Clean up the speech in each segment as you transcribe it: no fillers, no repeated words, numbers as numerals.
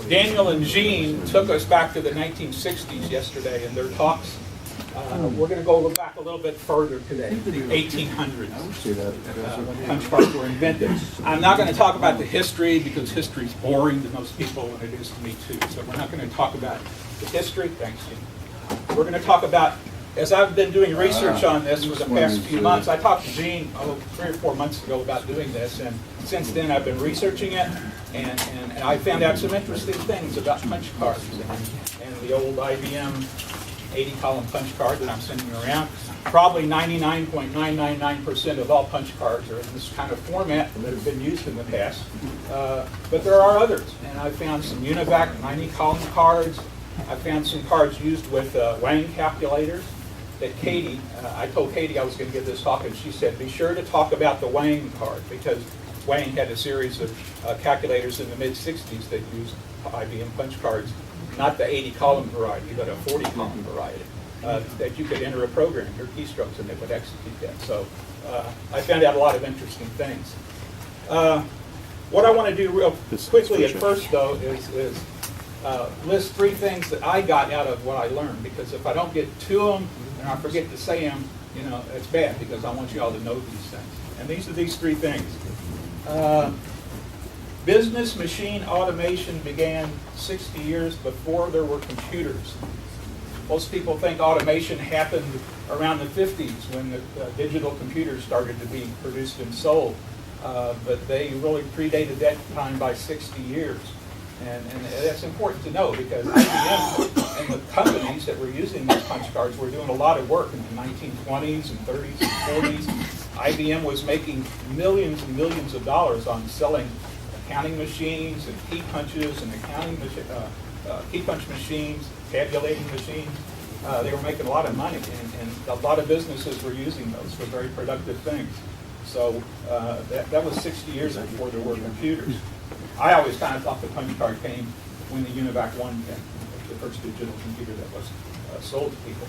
Daniel and Jean took us back to the 1960s yesterday in their talks. We're going to go back a little bit further today, the 1800s, when punch cards were invented. I'm not going to talk about the history because history is boring to most people, and it is to me too. So we're not going to talk about the history. Thanks, Jean. We're going to talk about, as I've been doing research on this for the past few months, I talked to Jean 3 or 4 months ago about doing this, and since then I've been researching it, and I found out some interesting things about punch cards and the old IBM 80-column punch card that I'm sending around. Probably 99.999% of all punch cards are in this kind of format that have been used in the past, but there are others, and I found some Univac 90-column cards. I found some cards used with Wang calculators that Katie, I told Katie I was going to give this talk, and she said, be sure to talk about the Wang card, because Wang had a series of calculators in the mid-60s that used IBM punch cards, not the 80-column variety, but a 40-column variety, that you could enter a program, your keystrokes, and it would execute that. So I found out a lot of interesting things. What I want to do real quickly at first, though, is list 3 things that I got out of what I learned, because if I don't get to them and I forget to say them, you know, it's bad, because I want you all to know these things. And these are these 3 things. Business machine automation began 60 years before there were computers. Most people think automation happened around the 50s when the digital computers started to be produced and sold, but they really predated that time by 60 years. And that's important to know, because IBM and the companies that were using these punch cards were doing a lot of work in the 1920s and 30s and 40s. IBM was making millions and millions of dollars on selling counting machines and key punches and key punch machines, tabulating machines. They were making a lot of money, and a lot of businesses were using those for very productive things. So that was 60 years before there were computers. I always kind of thought the punch card came when the Univac 1 came, the first digital computer that was sold to people.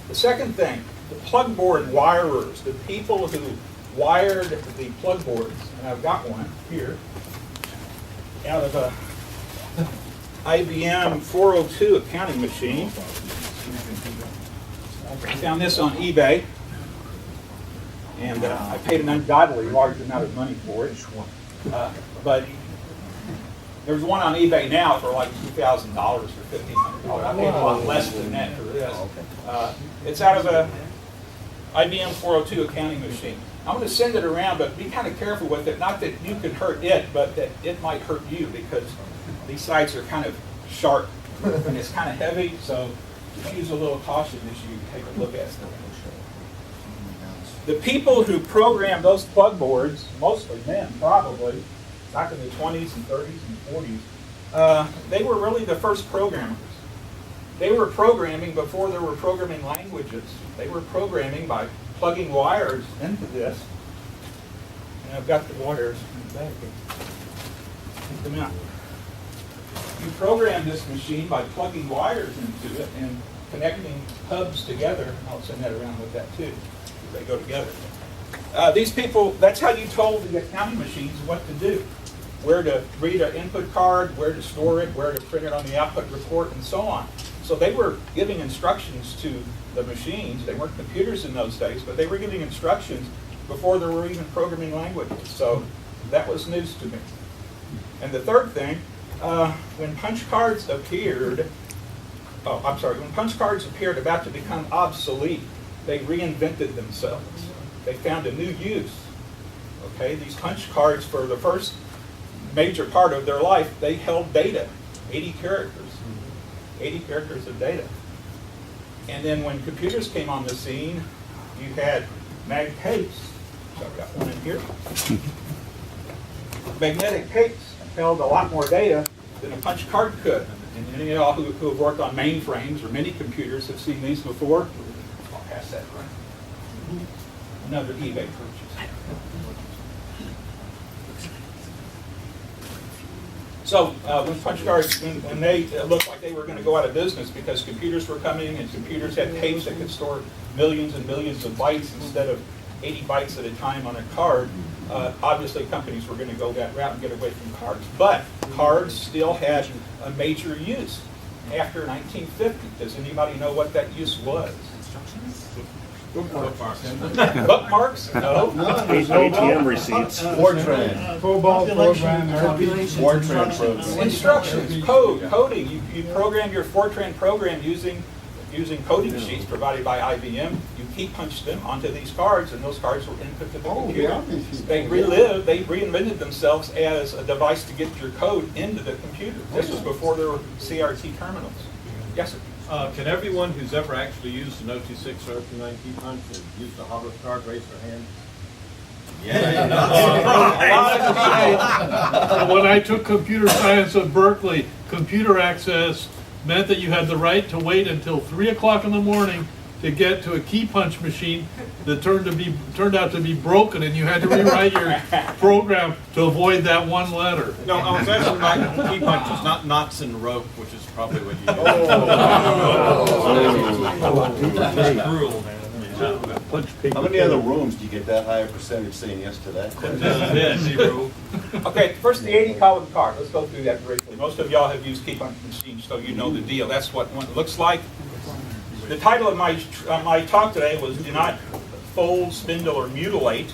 The second thing, the plug board wirers, the people who wired the plug boards, and I've got one here, out of a IBM 402 accounting machine. I found this on eBay, and I paid an ungodly large amount of money for it. But there's one on eBay now for like $2,000 or $1,500. I paid a lot less than that for this. It's out of a IBM 402 accounting machine. I'm going to send it around, but be kind of careful with it. Not that you can hurt it, but that it might hurt you, because these sides are kind of sharp and it's kind of heavy. So just use a little caution as you take a look at it. The people who programmed those plug boards, mostly men probably, back in the 20s and 30s and 40s, they were really the first programmers. They were programming before there were programming languages. They were programming by plugging wires into this. And I've got the wires in the back here. Take them out. You program this machine by plugging wires into it and connecting hubs together. I'll send that around with that too. They go together. These people, that's how you told the accounting machines what to do. Where to read an input card, where to store it, where to print it on the output report, and so on. So they were giving instructions to the machines. They weren't computers in those days, but they were giving instructions before there were even programming languages. So that was news to me. And the third thing, when punch cards appeared, when punch cards appeared about to become obsolete, they reinvented themselves. They found a new use. Okay, these punch cards, for the first major part of their life, they held data, 80 characters. 80 characters of data. And then when computers came on the scene, you had mag tapes. So I've got one in here. Magnetic tapes held a lot more data than a punch card could. And any of y'all who have worked on mainframes or mini computers have seen these before. I'll pass that around. Another eBay purchase. So when punch cards, when they looked like they were going to go out of business because computers were coming and computers had tapes that could store millions and millions of bytes instead of 80 bytes at a time on a card, obviously companies were going to go that route and get away from cards. But cards still had a major use after 1950. Does anybody know what that use was? Bookmarks? No. ATM receipts. Fortran. COBOL program. Fortran program. Instructions, coding. You program your Fortran program using coding sheets provided by IBM. You key punched them onto these cards, and those cards were input to the computer. They reinvented themselves as a device to get your code into the computer. This was before there were CRT terminals. Yes, sir. Can everyone who's ever actually used an 026 or 029 key punch and used a hover card raise their hand? When I took computer science at Berkeley, computer access meant that you had the right to wait until 3 o'clock in the morning to get to a key punch machine that turned out to be broken, and you had to rewrite your program to avoid that one letter. No, I was asking about key punches, not knots in rope, which is probably what you That's cruel, man. How many other rooms do you get that high a percentage saying yes to that? Okay, first the 80-column card. Let's go through that briefly. Most of y'all have used key punch machines, so you know the deal. That's what one looks like. The title of my talk today was "Do Not Fold, Spindle, or Mutilate."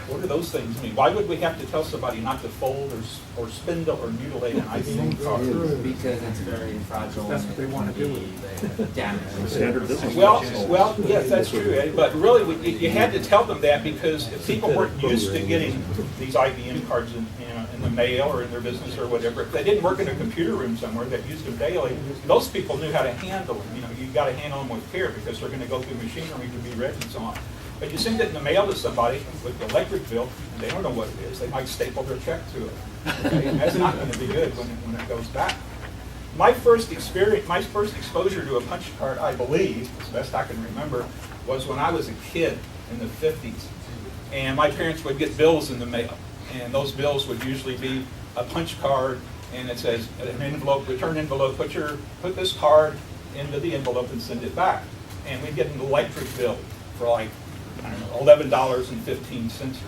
What do those things mean? Why would we have to tell somebody not to fold or spindle or mutilate an IBM card? Because it's very fragile. That's what they want to do. Damage. Standard business. Well, yes, that's true, Ed, but really you had to tell them that because if people weren't used to getting these IBM cards in the mail or in their business or whatever, if they didn't work in a computer room somewhere that used them daily, those people knew how to handle them. You got to handle them with care because they're going to go through machinery to be read and so on. But you send it in the mail to somebody with the electric bill, and they don't know what it is. They might staple their check to it. Okay? And that's not going to be good when it goes back. My first exposure to a punch card, I believe, as best I can remember, was when I was a kid in the 50s. And my parents would get bills in the mail. And those bills would usually be a punch card, and it says, an envelope, return envelope, put this card into the envelope and send it back. And we'd get an electric bill for like, I don't know, $11.15 or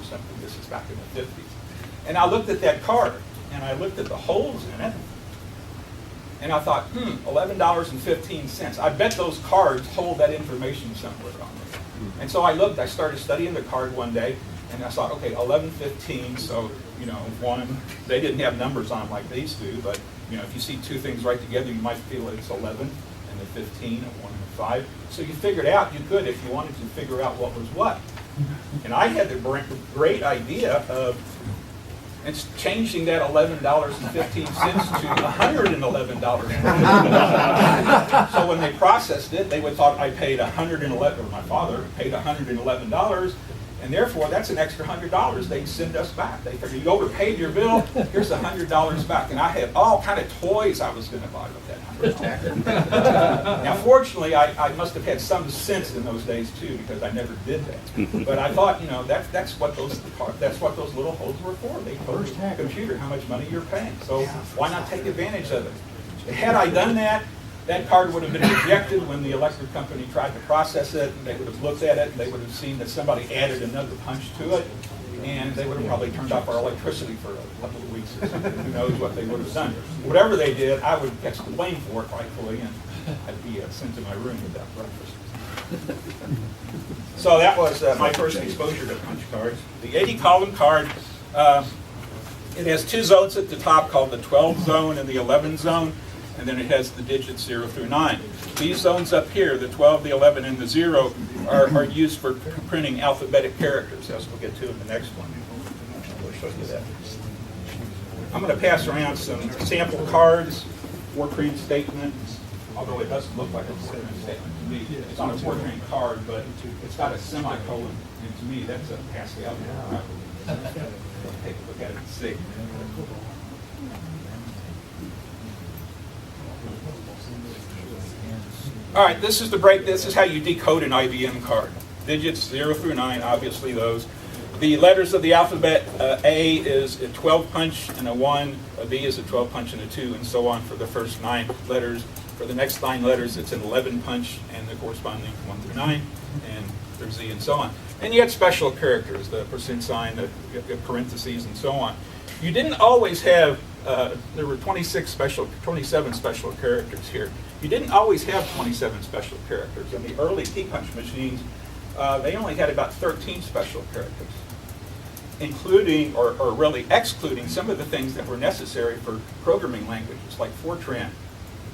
something. This is back in the 50s. And I looked at that card, and I looked at the holes in it, and I thought, $11.15. I bet those cards hold that information somewhere on there. And so I started studying the card one day, and I thought, okay, 11.15, so, one, they didn't have numbers on them like these do, but, if you see two things right together, you might feel that it's 11 and the 15 and 1 and 5. So you figured out you could if you wanted to figure out what was what. And I had the great idea of changing that $11.15 to $111. So when they processed it, they would thought I paid $111, or my father paid $111, and therefore that's an extra $100 they'd send us back. They figured, you overpaid your bill, here's $100 back. And I had all kind of toys I was going to buy with that $100. Now fortunately, I must have had some sense in those days too, because I never did that. But I thought, that's what those little holes were for. They told the computer how much money you're paying. So why not take advantage of it? Had I done that, that card would have been rejected when the electric company tried to process it, and they would have looked at it, and they would have seen that somebody added another punch to it, and they would have probably turned off our electricity for a couple of weeks or something. Who knows what they would have done. Whatever they did, I would catch the blame for it rightfully, and I'd be sent to my room without breakfast. So that was my first exposure to punch cards. The 80-column card, it has two zones at the top called the 12 zone and the 11 zone. And then it has the digits 0 through 9. These zones up here, the 12, the 11, and the 0, are used for printing alphabetic characters, as we'll get to in the next one. We'll show you that. I'm going to pass around some sample cards, Fortran statement, although it doesn't look like a Fortran statement to me. It's on a Fortran card, but it's got a semicolon, and to me that's a Pascal. Take a look at it and see. All right, this is how you decode an IBM card. Digits 0 through 9, obviously those. The letters of the alphabet, A is a 12 punch and a 1, a B is a 12 punch and a 2, and so on for the first 9 letters. For the next 9 letters, it's an 11 punch and the corresponding 1 through 9, and through Z and so on. And you had special characters, the percent sign, the parentheses, and so on. You didn't always have, there were 27 special characters here. You didn't always have 27 special characters. In the early key punch machines, they only had about 13 special characters, including, or really excluding, some of the things that were necessary for programming languages, like Fortran.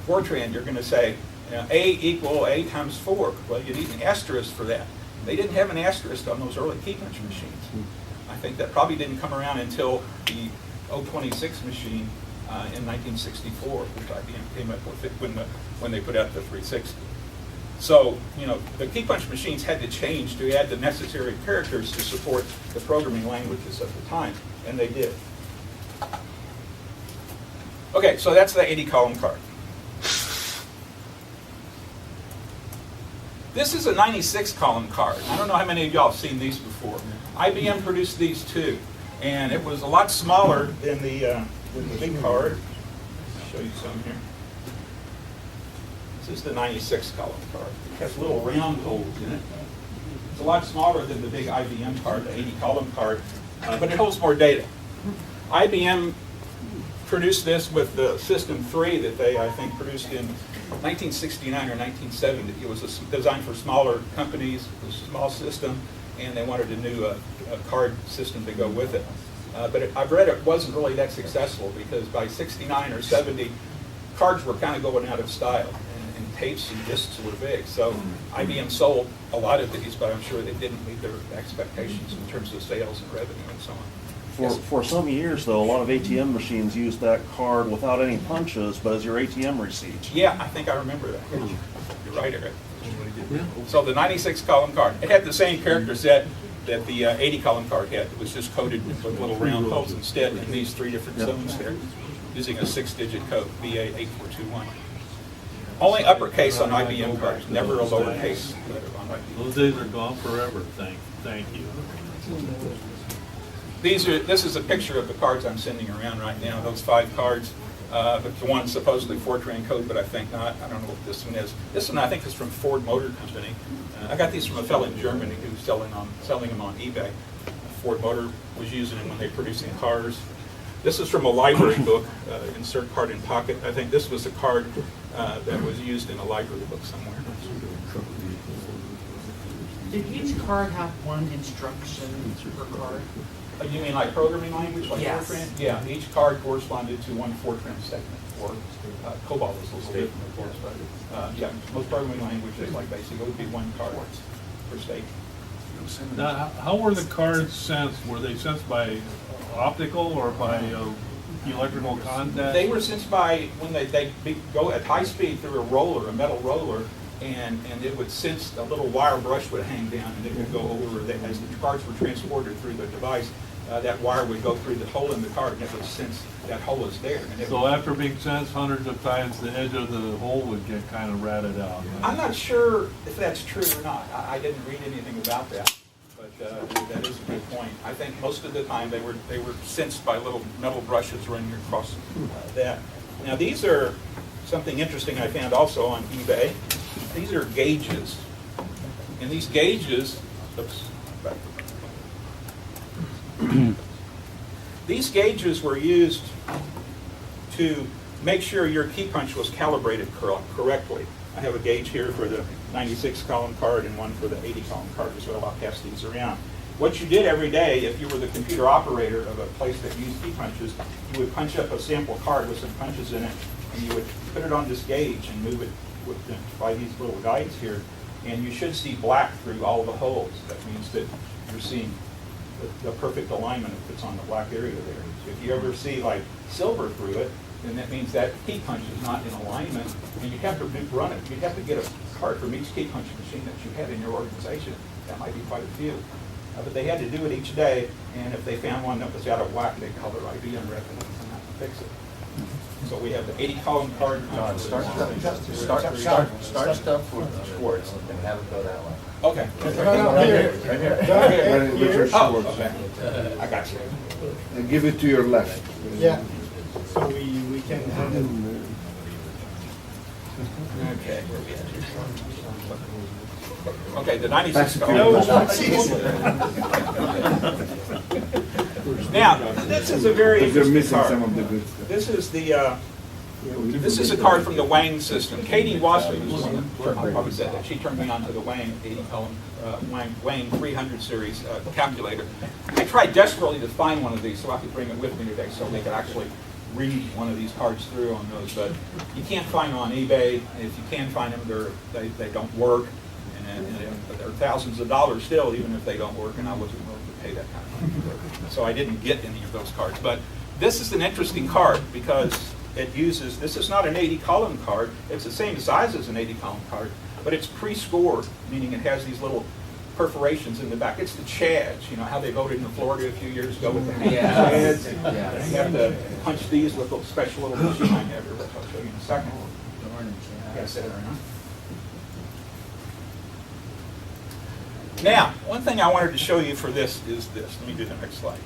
Fortran, you're going to say, A equal A times 4. Well, you need an asterisk for that. They didn't have an asterisk on those early key punch machines. I think that probably didn't come around until the 026 machine in 1964, which IBM came up with when they put out the 360. So, the key punch machines had to change to add the necessary characters to support the programming languages of the time, and they did. Okay, so that's the 80-column card. This is a 96-column card. I don't know how many of y'all have seen these before. IBM produced these too, and it was a lot smaller than the big card. I'll show you some here. This is the 96-column card. It has little round holes in it. It's a lot smaller than the big IBM card, the 80-column card, but it holds more data. IBM produced this with the System 3 that they, I think, produced in 1969 or 1970. It was designed for smaller companies. It was a small system, and they wanted a new card system to go with it. But I've read it wasn't really that successful because by 69 or 70, cards were kind of going out of style, and tapes and discs were big. So IBM sold a lot of these, but I'm sure they didn't meet their expectations in terms of sales and revenue and so on. For some years, though, a lot of ATM machines use that card without any punches, but as your ATM receipt. Yeah, I think I remember that. You're right, Eric. So the 96-column card, it had the same character set that the 80-column card had. It was just coded with little round holes instead in these 3 different zones there, using a 6-digit code, BA8421. Only uppercase on IBM cards, never a lowercase letter on IBM. Those days are gone forever, thank you. This is a picture of the cards I'm sending around right now, those 5 cards. The one supposedly Fortran code, but I think not. I don't know what this one is. This one I think is from Ford Motor Company. I got these from a fellow in Germany who's selling them on eBay. Ford Motor was using them when they were producing cars. This is from a library book, insert card in pocket. I think this was a card that was used in a library book somewhere. Did each card have one instruction per card? You mean like programming language, like Yes. Fortran? Yeah, each card corresponded to one Fortran segment, or COBOL is a little different, of course, but yeah, most programming languages like BASIC, it would be one card per state. Now, how were the cards sensed? Were they sensed by optical or by electrical contact? They were sensed by, when they go at high speed through a roller, a metal roller, and it would sense a little wire brush would hang down, and it would go over, as the cards were transported through the device, that wire would go through the hole in the card, and it would sense that hole is there. And it So after being sensed hundreds of times, the edge of the hole would get kind of ratted out. I'm not sure if that's true or not. I didn't read anything about that, but that is a good point. I think most of the time they were sensed by little metal brushes running across that. Now these are something interesting I found also on eBay. These are gauges, and these gauges, these gauges were used to make sure your key punch was calibrated correctly. I have a gauge here for the 96-column card and one for the 80-column card as well. I'll pass these around. What you did every day, if you were the computer operator of a place that used key punches, you would punch up a sample card with some punches in it, and you would put it on this gauge and move it by these little guides here, and you should see black through all the holes. That means that you're seeing the perfect alignment if it's on the black area there. If you ever see like silver through it, then that means that key punch is not in alignment, and you have to run it. You'd have to get a card from each key punch machine that you had in your organization. That might be quite a few. But they had to do it each day, and if they found one that was out of whack, they'd call their IBM rep and have to fix it. So we have the 80-column card. Start stuff with Schwartz and have it go that way. Okay. Right here. Oh, okay. I got you. And give it to your left. Yeah. So we can have it. Okay, where we at here? Okay, the 96 car. Now, this is a very interesting card. This is the this is a card from the Wang system. Katie Wasser was the one that probably said that. She turned me on to the Wang 80 column Wang 300 series calculator. I tried desperately to find one of these so I could bring it with me today, so they could actually read one of these cards through on those. But you can't find them on eBay. If you can find them, they don't work, and they're thousands of dollars still, even if they don't work. And I wasn't willing to pay that kind of money for it. So I didn't get any of those cards. But this is an interesting card because it uses, this is not an 80 column card, it's the same size as an 80 column card, but it's pre-scored, meaning it has these little perforations in the back. It's the Chads, you know how they voted in Florida a few years ago with the Chads? Yeah. You have to punch these with a special little machine I have here, which I'll show you in a second. Yes, now, one thing I wanted to show you for this is this. Let me do the next slide.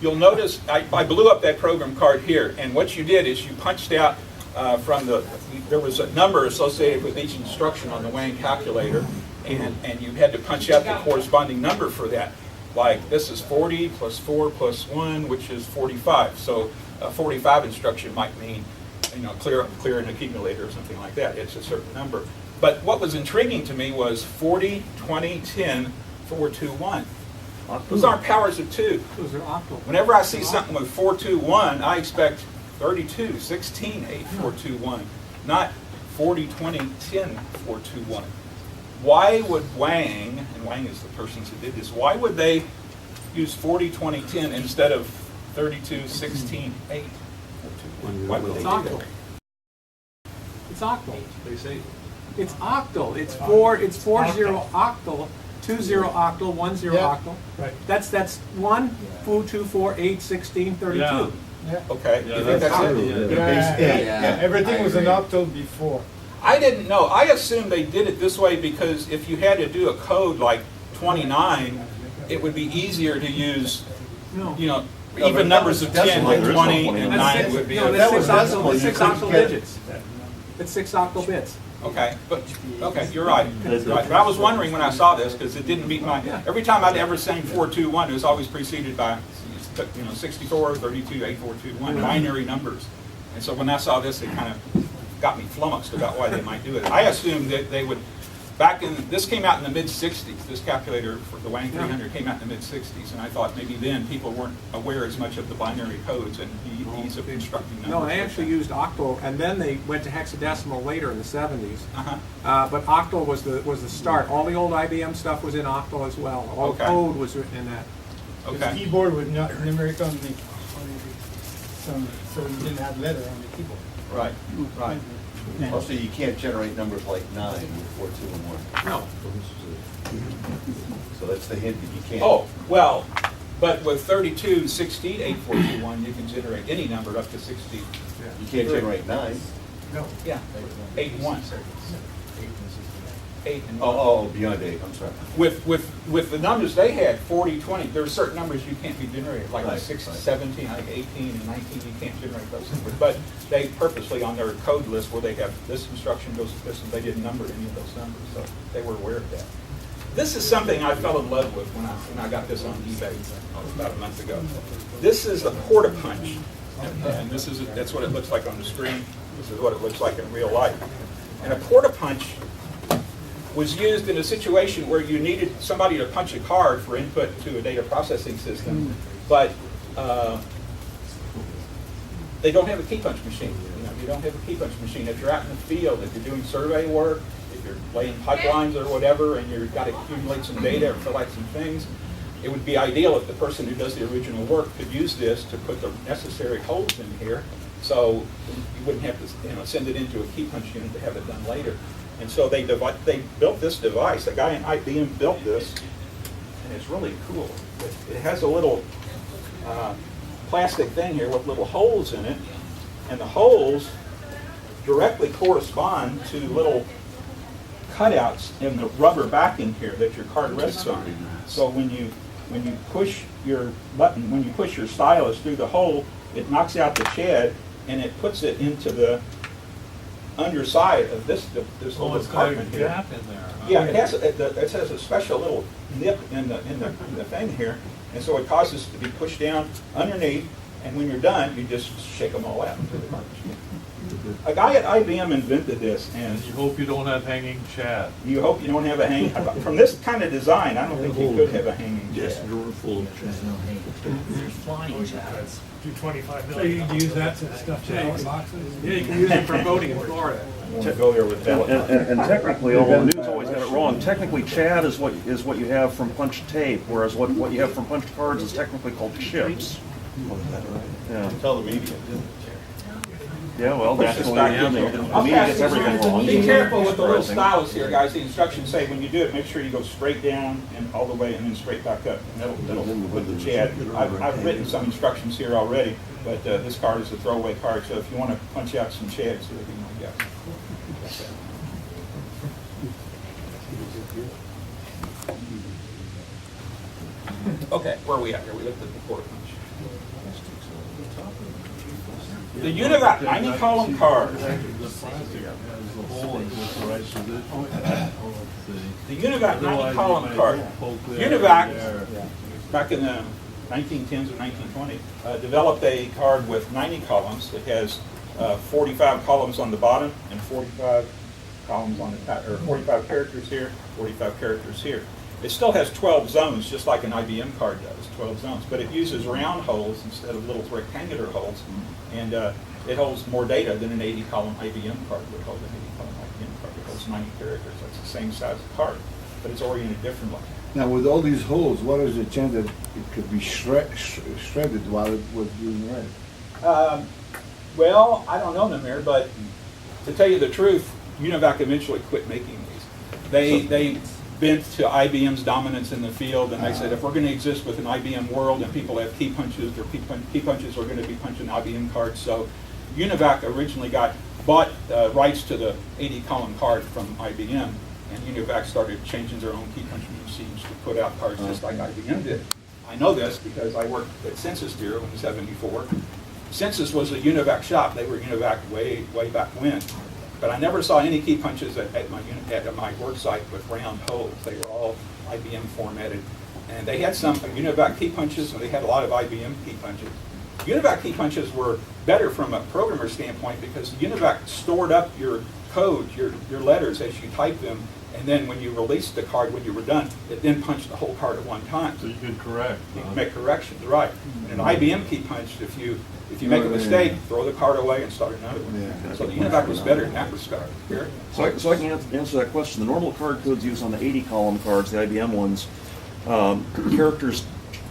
You'll notice I blew up that program card here, and what you did is you punched out there was a number associated with each instruction on the Wang calculator, and you had to punch out the corresponding number for that. Like this is 40 plus 4 plus 1, which is 45. So a 45 instruction might mean, you know, clear an accumulator or something like that. It's a certain number. But what was intriguing to me was 40, 20, 10, 4, 2, 1. Those aren't powers of 2. Those are octal. Whenever I see something with 4, 2, 1, I expect 32, 16, 8, 4, 2, 1. Not 40, 20, 10, 4, 2, 1. Why would Wang, and Wang is the persons who did this, why would they use 40, 20, 10 instead of 32, 16, 8, 4, 2, 1? Why would they do that? It's octal. They say It's octal. It's 40 octal, 20 octal, 10 octal. Right. That's 1, 2, 4, 8, 16, 32. Yeah. Okay, Yeah, you think that's it? Yeah. Everything was an octal before. I didn't know. I assumed they did it this way because if you had to do a code like 29, it would be easier to use, No. you know, even numbers of 10 like 20 and That's 9 would be. no, that that's was 6 octal, decimal, that's you 6 couldn't octal get it. digits. It's 6 octal bits. Okay, but you're right. Right. But I was wondering when I saw this because it didn't meet my. Every time I'd ever seen 421, it was always preceded by, 64, 32, 8, 4, 2, 1 binary numbers. And so when I saw this, it kind of got me flummoxed about why they might do it. I assumed that they would. This came out in the mid-'60s. This calculator for the Wang 300 came out in the mid-'60s, and I thought maybe then people weren't aware as much of the binary codes and ease of constructing numbers. No, they actually used octal, and then they went to hexadecimal later in the 70s. Uh-huh. But octal was the start. All the old IBM stuff was in octal as well. All Okay. code was written in that. The Okay. keyboard was not numeric on the so you didn't have letter on the keyboard. Right. Right. Also, you can't generate numbers like 9 with 4, 2, and 1. No. So that's the hint that you can't. Oh, well, but with 32, 16, 8, 4, 2, 1, you can generate any number up to 60. You can't generate 9. Yeah, 8 and 1. 8 and 1. Oh, beyond 8, I'm sorry. With the numbers they had, 40, 20, there are certain numbers you can't be generated, like Right, 6, right. 17, like 18, and 19, you can't generate those numbers. But they purposely, on their code list where they have this instruction goes to this, and they didn't number any of those numbers, so they were aware of that. This is something I fell in love with when I got this on eBay about a month ago. This is a porta-punch, and that's what it looks like on the screen. This is what it looks like in real life. And a porta-punch was used in a situation where you needed somebody to punch a card for input to a data processing system, but they don't have a key punch machine. You don't have a key punch machine. If you're out in the field, if you're doing survey work, if you're laying pipelines or whatever, and you've got to accumulate some data or fill out some things, it would be ideal if the person who does the original work could use this to put the necessary holes in here, so you wouldn't have to send it into a key punch unit to have it done later. And so they built this device. A guy in IBM built this, and it's really cool. It has a little plastic thing here with little holes in it, and the holes directly correspond to little cutouts in the rubber backing here that your card rests on. So when you push your button, when you push your stylus through the hole, it knocks out the CHAD and it puts it into the underside of this Oh, little it's got a compartment here. gap in there. huh? Yeah, it has a special little nip in the thing here, and so it causes it to be pushed down underneath, and when you're done, you just shake them all out into the garbage. A guy at IBM invented this, and And you hope you don't have hanging Chad. you hope you don't have a hang, from this kind of design, I don't think you could have a hanging Yes, jet. drawer full of There's no hate. There's flying chads. So you can use that to stuff ballot boxes? Yeah, you can use it for voting in Florida. I want to go there with ballot. And technically, although the news always got it wrong, technically Chad is what you have from punched tape, whereas what you have from punched cards is technically called chips. Yeah. Tell the media, didn't Yeah, well, Push this naturally, back yeah, in there. the I'll media pass gets these everything around. wrong. Be careful with the little Surprising. stylus here, guys. The instructions say when you do it, make sure you go straight down and all the way and then straight back up. And that'll with the Chad. I've written some instructions here already, but this card is a throwaway card, so if you want to punch out some Chads, it'll be my guess. Okay, where are we at here? We looked at the quarter punch. The Univac 90-column card. The plastic has the hole in just the right position. The Univac Otherwise, 90-column you might card. poke there, Univac, there. back in the 1910s or 1920s, developed a card with 90 columns. It has 45 columns on the bottom and 45 columns on the top, or 45 characters here, 45 characters here. It still has 12 zones, just like an IBM card does, 12 zones, but it uses round holes instead of little rectangular holes, and it holds more data than an 80-column IBM card would hold. An 80-column IBM card it holds 90 characters. That's the same size of card, but it's oriented differently. Now, with all these holes, what is the chance that it could be shredded while it was being read? Well, I don't know, Namir, but to tell you the truth, Univac eventually quit making these. They bent to IBM's dominance in the field, and they said if we're going to exist with an IBM world and people have key punches, their key punches are going to be punching IBM cards. So Univac originally bought rights to the 80-column card from IBM, and Univac started changing their own key punch machines to put out cards just like IBM did. I know this because I worked at Census Bureau in '74. Census was a Univac shop. They were Univac way back when. But I never saw any key punches at my work site with round holes. They were all IBM formatted. And they had some Univac key punches, and they had a lot of IBM key punches. Univac key punches were better from a programmer standpoint because Univac stored up your code, your letters as you type them, and then when you released the card, when you were done, it then punched the whole card at one time. So you could correct. You can make corrections, right. And an IBM key punch, if you make a mistake, throw the card away and start another one. Yeah. So the Univac was better in that respect. Here. So I can answer that question. The normal card codes used on the 80-column cards, the IBM ones, characters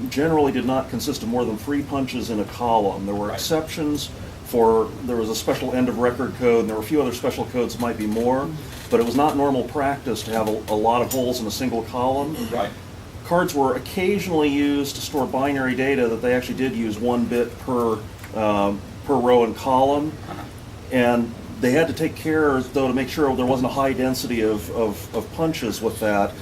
generally did not consist of more than 3 punches in a column. There were Right. exceptions there was a special end of record code, and there were a few other special codes, might be more, but it was not normal practice to have a lot of holes in a single column. Right. Cards were occasionally used to store binary data that they actually did use 1 bit per row and column, and they had to take care, though, to make sure there wasn't a high density of punches with that.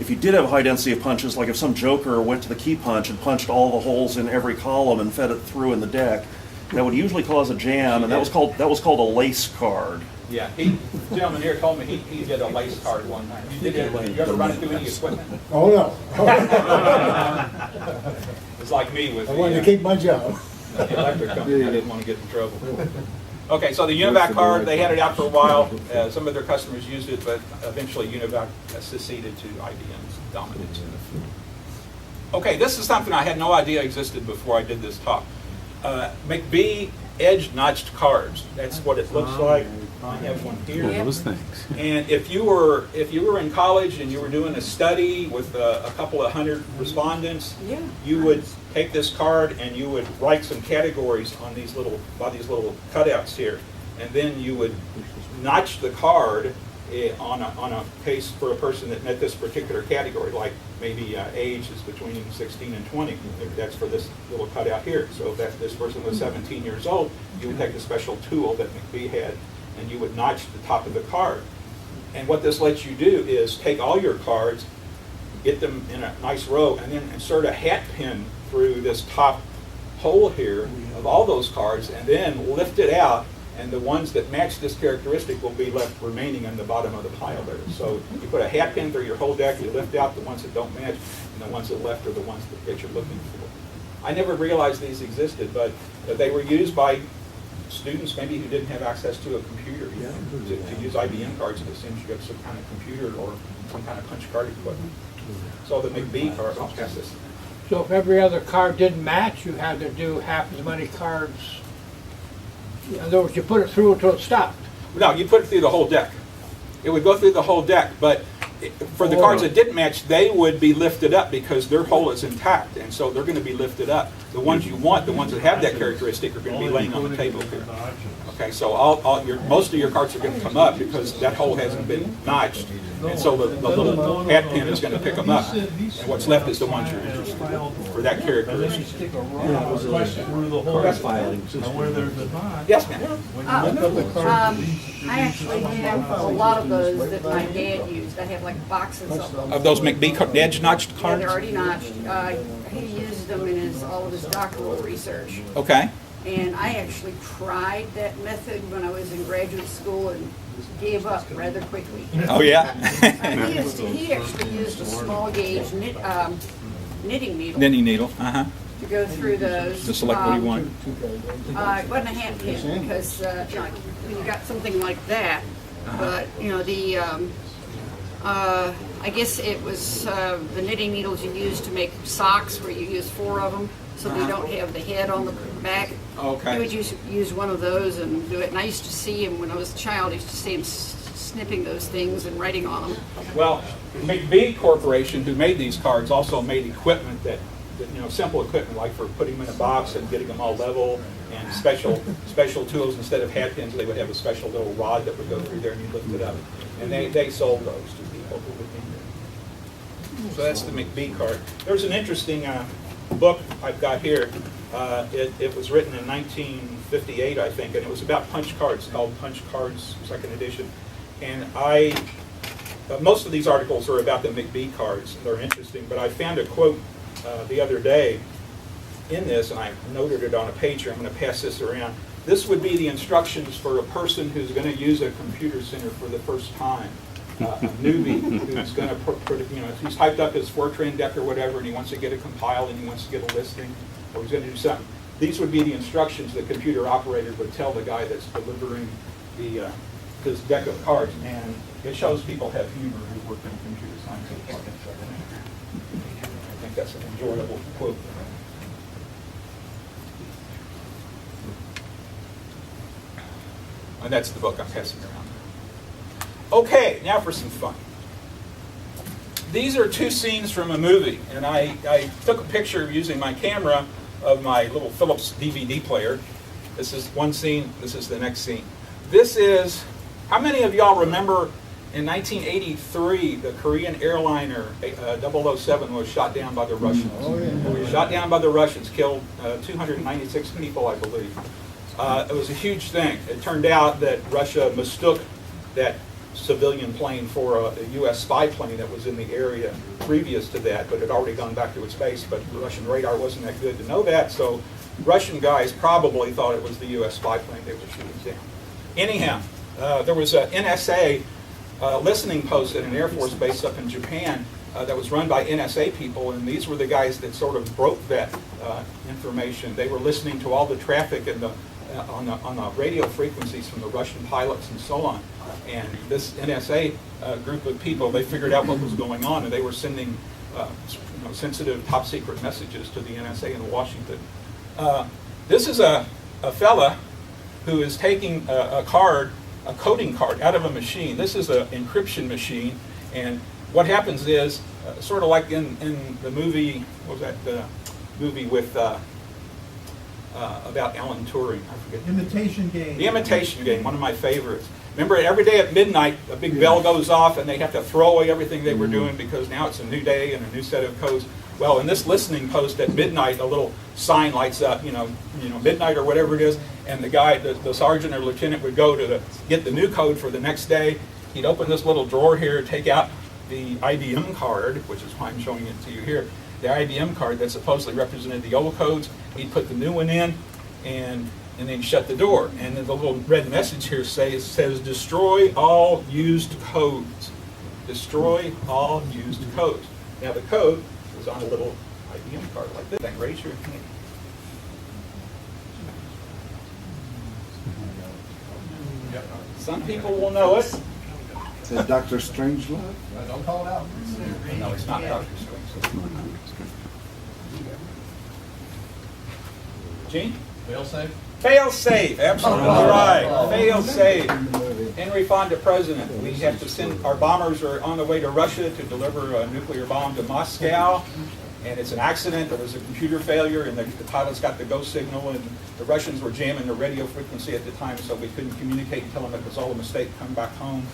If you did have a high density of punches, like if some joker went to the key punch and punched all the holes in every column and fed it through in the deck, that would usually cause a jam, and that was called a lace card. Yeah, the gentleman here told me he did a lace card one time. You ever run it through any equipment? Oh, no. It's like me with I wanted to keep my job. the electric company. I didn't want to get in trouble. Okay, so the Univac card, they had it out for a while. Some of their customers used it, but eventually Univac seceded to IBM's dominance in the field. Okay, this is something I had no idea existed before I did this talk. Mcbee edge-notched cards. That's what it looks like. I have one here. Those things. And if you were in college and you were doing a study with a couple of 100 respondents, you would take this card and you would write some categories on these little cutouts here, and then you would notch the card on a case for a person that met this particular category, like maybe age is between 16 and 20. That's for this little cutout here. So if this person was 17 years old, you would take a special tool that Mcbee had, and you would notch the top of the card. And what this lets you do is take all your cards, get them in a nice row, and then insert a hat pin through this top hole here of all those cards, and then lift it out and the ones that match this characteristic will be left remaining on the bottom of the pile there. So you put a hat pin through your whole deck, you lift out the ones that don't match, and the ones that left are the ones that you're looking for. I never realized these existed, but they were used by students maybe who didn't have access to a computer, to use IBM cards. It seems you have some kind of computer or some kind of punch card equipment. So the Mcbee card, I'll pass this. So if every other card didn't match, you had to do half as many cards. In other words, you put it through until it stopped. No, you put it through the whole deck. It would go through the whole deck, but for the cards that didn't match, they would be lifted up because their hole is intact, and so they're going to be lifted up. The ones you want, the ones that have that characteristic, are going to be laying on the table here. Okay, so most of your cards are going to come up because that hole hasn't been notched, and so the little hat pin is going to pick them up, and what's left is the ones you're interested in for that characteristic. Stick a rod through the hole. And where there's a notch. Yes, ma'am. When you look up the card, I actually have a lot of those that my dad used. I have like boxes of them. Of those Mcbee edge notched Yeah, cards? they're already notched. He used them in all of his doctoral research. Okay. And I actually tried that method when I was in graduate school and gave up rather quickly. Oh, yeah? He actually used a small gauge knitting needle Knitting needle, uh-huh. to go through those. To select what you want. It wasn't a hand pin because when you got something like that, but I guess it was the knitting needles you use to make socks, where you use 4 of them, so they don't have the head on the back. Okay. He would use one of those and do it. And I used to see him when I was a child. I used to see him snipping those things and writing on them. Well, Mcbee Corporation, who made these cards, also made equipment that simple equipment like for putting them in a box and getting them all level, and special tools. Instead of hat pins, they would have a special little rod that would go through there and you lift it up. And they sold those to people who would need them. So that's the Mcbee card. There's an interesting book I've got here. It was written in 1958, I think, and it was about punch cards, called Punch Cards, second edition. And most of these articles are about the Mcbee cards. They're interesting, but I found a quote the other day in this, and I noted it on a page here. I'm going to pass this around. This would be the instructions for a person who's going to use a computer center for the first time. A newbie who's going to, if he's typed up his Fortran deck or whatever, and he wants to get it compiled and he wants to get a listing, or he's going to do something. These would be the instructions the computer operator would tell the guy that's delivering his deck of cards, and it shows people have humor who work in computer science. I think that's an enjoyable quote. And that's the book I'm passing around. Okay, now for some fun. These are 2 scenes from a movie, and I took a picture using my camera of my little Philips DVD player. This is one scene, this is the next scene. This is, how many of y'all remember in 1983 the Korean airliner 007 was shot down by the Russians? Oh, yeah. It was shot down by the Russians, killed 296 people, I believe. It was a huge thing. It turned out that Russia mistook that civilian plane for a U.S. spy plane that was in the area previous to that, but had already gone back to its base. But the Russian radar wasn't that good to know that, so Russian guys probably thought it was the U.S. spy plane they were shooting down. Anyhow, there was an NSA listening post at an Air Force base up in Japan that was run by NSA people, and these were the guys that sort of broke that information. They were listening to all the traffic and on the radio frequencies from the Russian pilots and so on. And this NSA group of people, they figured out what was going on, and they were sending sensitive, top-secret messages to the NSA in Washington. This is a fella who is taking a coding card out of a machine. This is an encryption machine, and what happens is, sort of like in the movie, what was that, the movie with about Alan Turing, I forget. Imitation Game. The Imitation Game, one of my favorites. Remember, every day at midnight, a big bell goes off, and they have to throw away everything they were doing because now it's a new day and a new set of codes. Well, in this listening post at midnight, a little sign lights up, midnight or whatever it is, and the guy, the sergeant or lieutenant, would go to get the new code for the next day. He'd open this little drawer here, take out the IBM card, which is why I'm showing it to you here, the IBM card that supposedly represented the old codes. He'd put the new one in, and and then shut the door. And then the little red message here says destroy all used codes. Destroy all used codes. Now the code was on a little IBM card like this. Raise your hand. Some people will know it. Is it Dr. Strangelove? Don't call it out. No, it's not Dr. Strange. Gene? Fail safe? Fail safe, absolutely right. Fail safe. Henry Fonda, president. We have to send, our bombers are on the way to Russia to deliver a nuclear bomb to Moscow. And it's an accident. There was a computer failure, and the pilots got the go signal, and the Russians were jamming the radio frequency at the time, so we couldn't communicate and tell them it was all a mistake, come back home.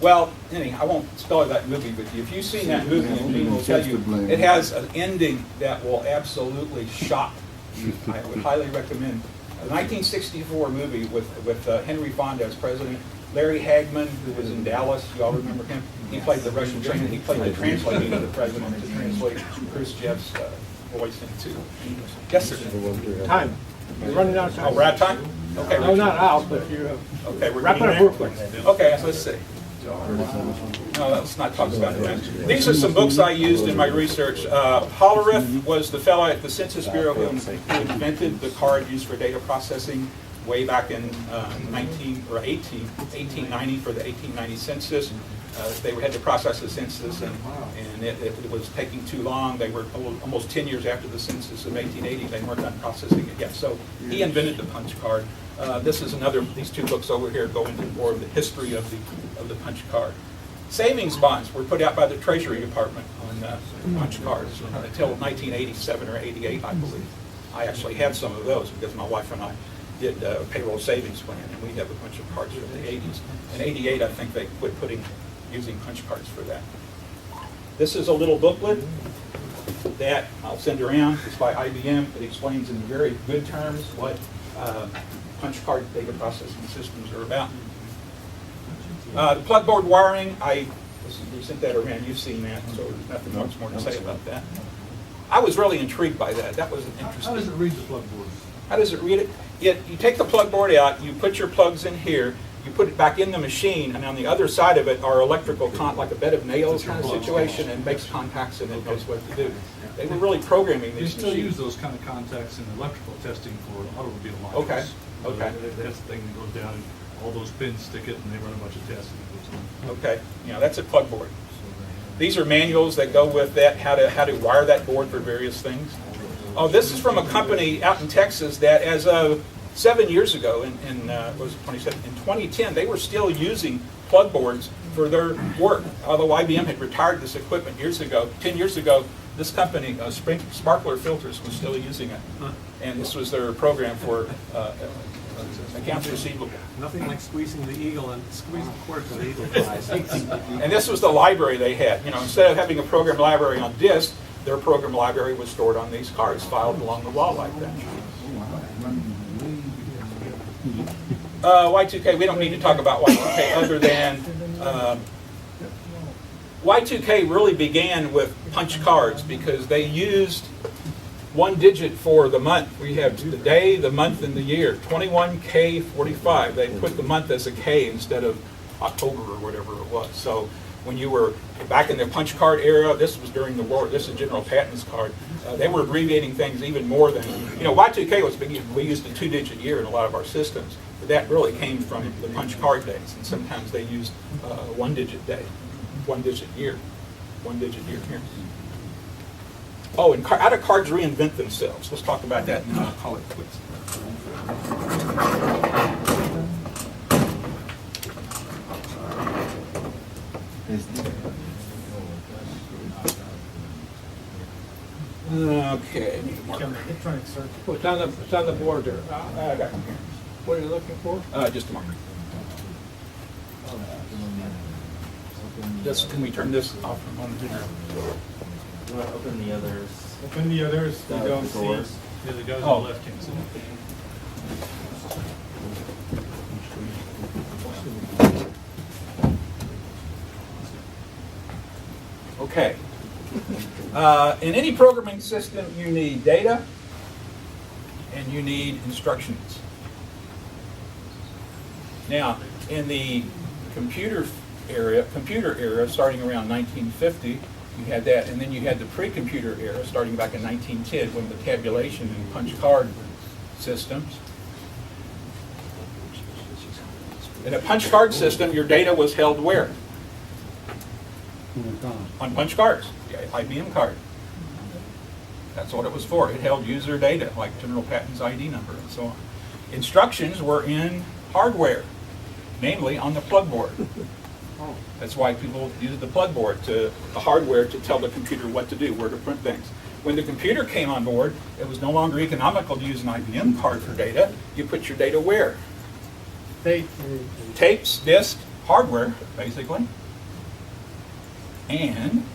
Well, anyhow, I won't spoil that movie with you. If you've seen that movie, and Gene will tell you, it has an ending that will absolutely shock you. I would highly recommend. A 1964 movie with Henry Fonda as president. Larry Hagman, who was in Dallas, you all remember him? He played the Russian trainer. He played the translator of the president to translate Khrushchev's voice into English. Yes, sir. Time. You're running out of time. Oh, we're out of time? Okay. No, not out, but you have. Okay, we're Wrap it getting up there. real quick. Okay, so let's see. No, let's not talk about it. These are some books I used in my research. Hollerith was the fellow at the Census Bureau who invented the card used for data processing way back in 1890 for the 1890 census. They had to process the census, and it was taking too long. They were almost 10 years after the census of 1880. They weren't done processing it yet. So he invented the punch card. This is another. These two books over here go into more of the history of the punch card. Savings bonds were put out by the Treasury Department on punch cards until 1987 or 88, I believe. I actually had some of those because my wife and I did a payroll savings plan, and we have a bunch of cards from the 80s. In 88, I think they quit using punch cards for that. This is a little booklet that I'll send around. It's by IBM. It explains in very good terms what punch card data processing systems are about. The plug board wiring, we sent that around. You've seen that, so there's nothing much more to say about that. I was really intrigued by that. That was interesting. How does it read the plug board? How does it read it? You take the plug board out, you put your plugs in here, you put it back in the machine, and on the other side of it are electrical, like a bed of nails kind of situation, and makes contacts and it knows what to do. They were really programming They these still machines. use those kind of contacts in electrical testing for automobile modules. Okay, okay. That's the thing that goes down, and all those pins stick it, and they run a bunch of tests, and it goes on. Okay, that's a plug board. These are manuals that go with that, how to wire that board for various things. Oh, this is from a company out in Texas that, as of 7 years ago, in 2010, they were still using plug boards for their work. Although IBM had retired this equipment years ago, 10 years ago, this company, Sparkler Filters, was still using it. And this was their program for accounts receivable. Nothing like squeezing the eagle and squeezing the cord so the eagle flies. And this was the library they had. Instead of having a program library on disk, their program library was stored on these cards, filed along the wall like that. Y2K, we don't need to talk about Y2K other than Y2K really began with punch cards because they used one digit for the month. We have the day, the month, and the year. 21K45. They put the month as a K instead of October or whatever it was. So when you were back in the punch card era, this was during the war, this is General Patton's card, they were abbreviating things even more than, Y2K was big, we used a 2-digit year in a lot of our systems, but that really came from the punch card days, and sometimes they used 1-digit day, 1-digit year, 1-digit year here. Oh, and how do cards reinvent themselves? Let's talk about that and then I'll call it quits. Okay. Electronic circuit. It's on the board there. I got them here. What are you looking for? Just a moment. Can we turn this off from on here? You want to open the others? Open the others, we don't see. doors. Yeah, the guys on the left can't see. Okay. In any programming system, you need data and you need instructions. Now, in the computer era, starting around 1950, you had that, and then you had the pre-computer era, starting back in 1910, when the tabulation and punch card systems. In a punch card system, your data was held where? On punch cards, the IBM card. That's what it was for. It held user data, like General Patton's ID number and so on. Instructions were in hardware, namely on the plug board. That's why people use the plug board, the hardware, to tell the computer what to do, where to print things. When the computer came on board, it was no longer economical to use an IBM card for data. You put your data where? Tapes, disk, hardware, basically. And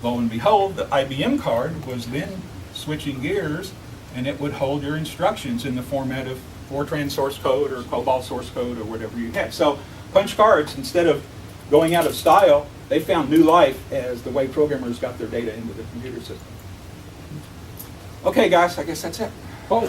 lo and behold, the IBM card was then switching gears, and it would hold your instructions in the format of Fortran source code or COBOL source code or whatever you had. So punch cards, instead of going out of style, they found new life as the way programmers got their data into the computer system. Okay, guys, I guess that's it. Oh,